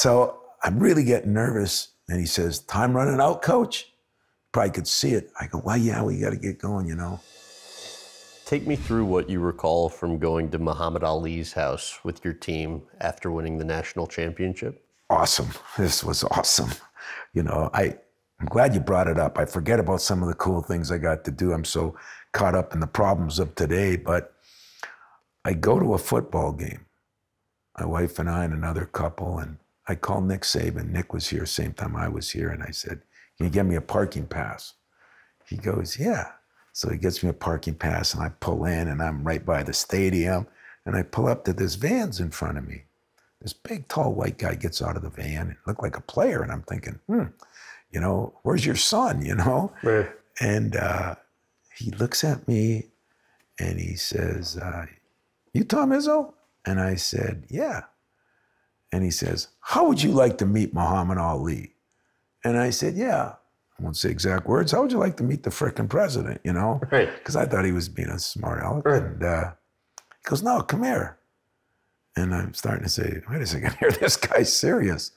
So I'm really getting nervous. And he says, time running out, coach? Probably could see it. I go, well, yeah, we got to get going, you know. Take me through what you recall from going to Muhammad Ali's house with your team after winning the national championship. Awesome. This was awesome. You know, I'm glad you brought it up. I forget about some of the cool things I got to do. I'm so caught up in the problems of today, but I go to a football game, my wife and I and another couple, and I called Nick Saban. Nick was here same time I was here, and I said, can you get me a parking pass? He goes, yeah. So he gets me a parking pass, and I pull in, and I'm right by the stadium, and I pull up to this van's in front of me. This big, tall, white guy gets out of the van and looked like a player, and I'm thinking, you know, where's your son, you know? Right. And he looks at me, and he says, you Tom Izzo? And I said, yeah. And he says, how would you like to meet Muhammad Ali? And I said, yeah. I won't say exact words. How would you like to meet the frickin' president, you know? Right. Because I thought he was being a smart aleck. Right. And he goes, no, come here. And I'm starting to say, wait a second here, this guy's serious.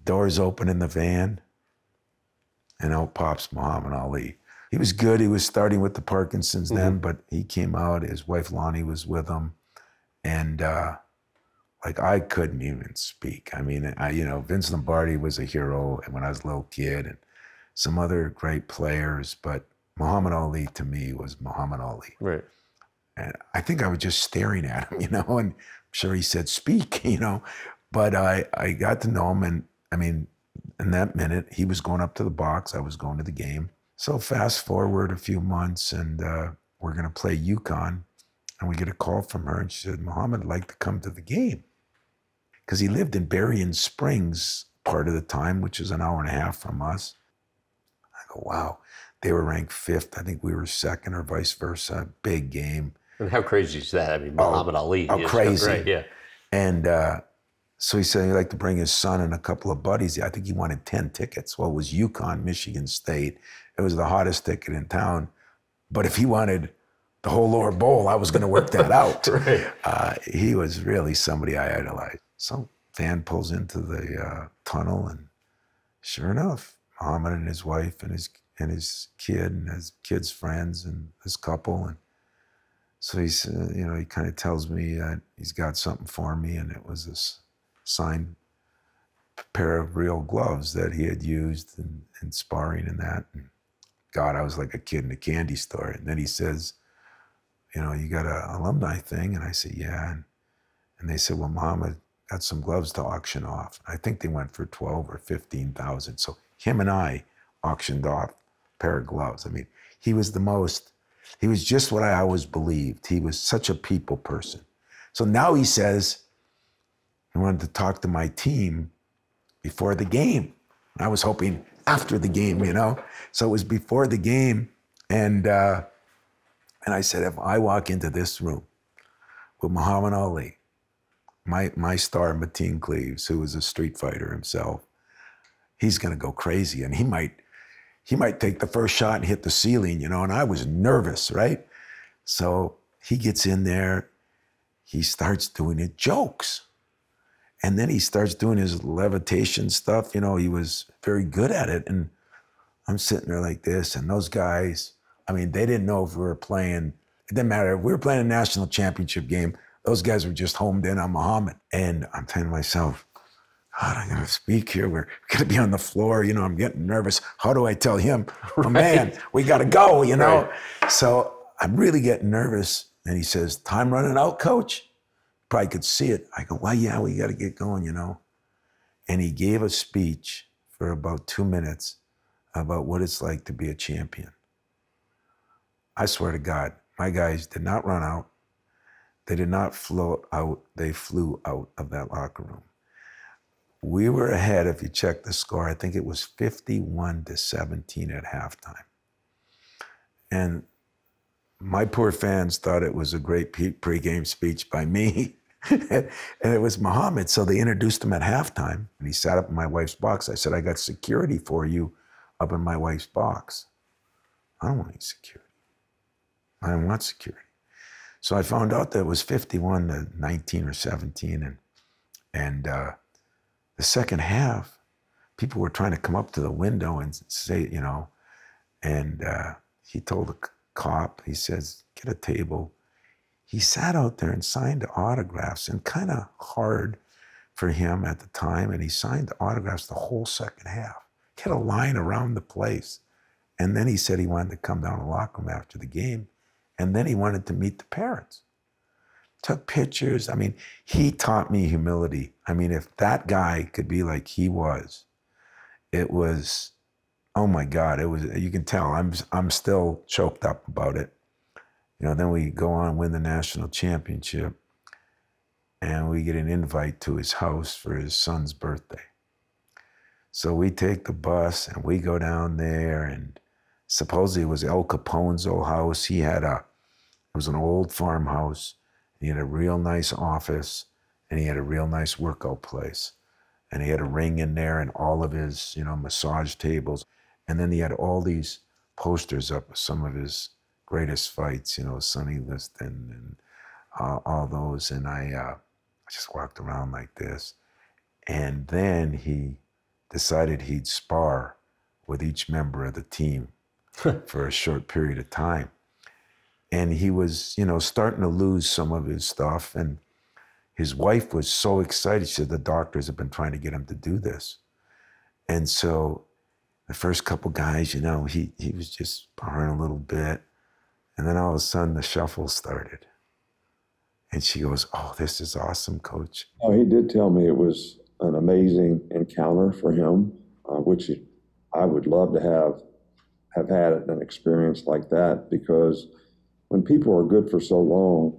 Doors open in the van, and out pops Muhammad Ali. He was good. He was starting with the Parkinson's then, but he came out. His wife Lonnie was with him. And like, I couldn't even speak. I mean, you know, Vince Lombardi was a hero when I was a little kid, and some other great players, but Muhammad Ali to me was Muhammad Ali. Right. And I think I was just staring at him, you know, and I'm sure he said, speak, you know, but I got to know him. And I mean, in that minute, he was going up to the box. I was going to the game. So fast forward a few months, and we're going to play UConn. And we get a call from her, and she said, Muhammad would like to come to the game. Because he lived in Berrien Springs part of the time, which is an hour and a half from us. I go, wow. They were ranked 5th. I think we were 2nd or vice versa. Big game. And how crazy is that? I mean, Muhammad Ali. Oh, crazy. Right, yeah. And so he said he'd like to bring his son and a couple of buddies. I think he wanted 10 tickets. Well, it was UConn, Michigan State. It was the hottest ticket in town. But if he wanted the whole lower bowl, I was going to work that out. Right. He was really somebody I idolized. So van pulls into the tunnel, and sure enough, Muhammad and his wife and his kid and his kid's friends and this couple. And so he's, you know, he kind of tells me that he's got something for me, and it was this signed pair of real gloves that he had used in sparring and that. And God, I was like a kid in a candy store. And then he says, you know, you got an alumni thing? And I said, yeah. And they said, well, Muhammad got some gloves to auction off. I think they went for 12 or 15,000. So him and I auctioned off a pair of gloves. I mean, he was just what I always believed. He was such a people person. So now he says, I wanted to talk to my team before the game. I was hoping after the game, you know? So it was before the game. And I said, if I walk into this room with Muhammad Ali, my star Mateen Cleaves, who was a street fighter himself, he's gonna go crazy. And he might take the first shot and hit the ceiling, you know, and I was nervous, right? So he gets in there, he starts doing it jokes. And then he starts doing his levitation stuff. You know, he was very good at it. And I'm sitting there like this, and those guys, I mean, they didn't know if we were playing, it didn't matter. If we were playing a national championship game, those guys were just homed in on Muhammad. And I'm telling myself, God, I'm gonna speak here. We're gonna be on the floor. You know, I'm getting nervous. How do I tell him, oh, man, we gotta go, you know? Right. So I'm really getting nervous. And he says, time running out, coach? Probably could see it. I go, well, yeah, we gotta get going, you know? And he gave a speech for about 2 minutes about what it's like to be a champion. I swear to God, my guys did not run out. They did not float out. They flew out of that locker room. We were ahead, if you check the score, I think it was 51-17 at halftime. And my poor fans thought it was a great pregame speech by me. And it was Muhammad. So they introduced him at halftime, and he sat up in my wife's box. I said, I got security for you up in my wife's box. I don't want any security. I don't want security. So I found out that it was 51-19 or 17. And the second half, people were trying to come up to the window and say, you know, and he told the cop, he says, get a table. He sat out there and signed autographs, and kind of hard for him at the time, and he signed autographs the whole second half. He had a line around the place. And then he said he wanted to come down to the locker room after the game, and then he wanted to meet the parents. Took pictures. I mean, he taught me humility. I mean, if that guy could be like he was, it was, oh my God, it was, you can tell, I'm still choked up about it. You know, then we go on and win the national championship, and we get an invite to his house for his son's birthday. So we take the bus and we go down there, and supposedly it was El Capone's old house. It was an old farmhouse. He had a real nice office, and he had a real nice workout place. And he had a ring in there and all of his, you know, massage tables. And then he had all these posters up of some of his greatest fights, you know, Sonny Liston and all those. And I just walked around like this. And then he decided he'd spar with each member of the team for a short period of time. And he was, you know, starting to lose some of his stuff. And his wife was so excited. She said the doctors have been trying to get him to do this. And so the first couple guys, you know, he was just sparring a little bit. And then all of a sudden the shuffle started. And she goes, oh, this is awesome, Coach. Oh, he did tell me it was an amazing encounter for him, which I would love to have had an experience like that, because when people are good for so long,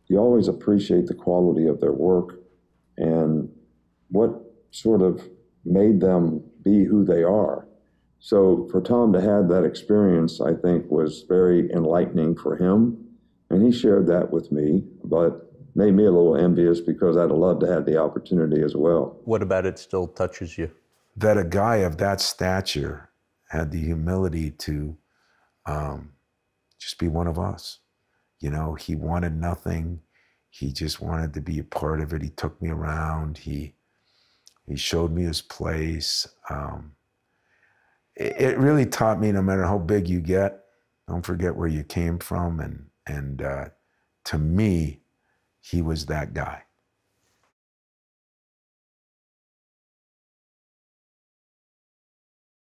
you always appreciate the quality of their work and what sort of made them be who they are. So for Tom to have that experience, I think, was very enlightening for him. And he shared that with me, but made me a little envious because I'd love to have the opportunity as well. What about it still touches you? That a guy of that stature had the humility to just be one of us. You know, he wanted nothing. He just wanted to be a part of it. He took me around. He showed me his place. It really taught me, no matter how big you get, don't forget where you came from. And to me, he was that guy.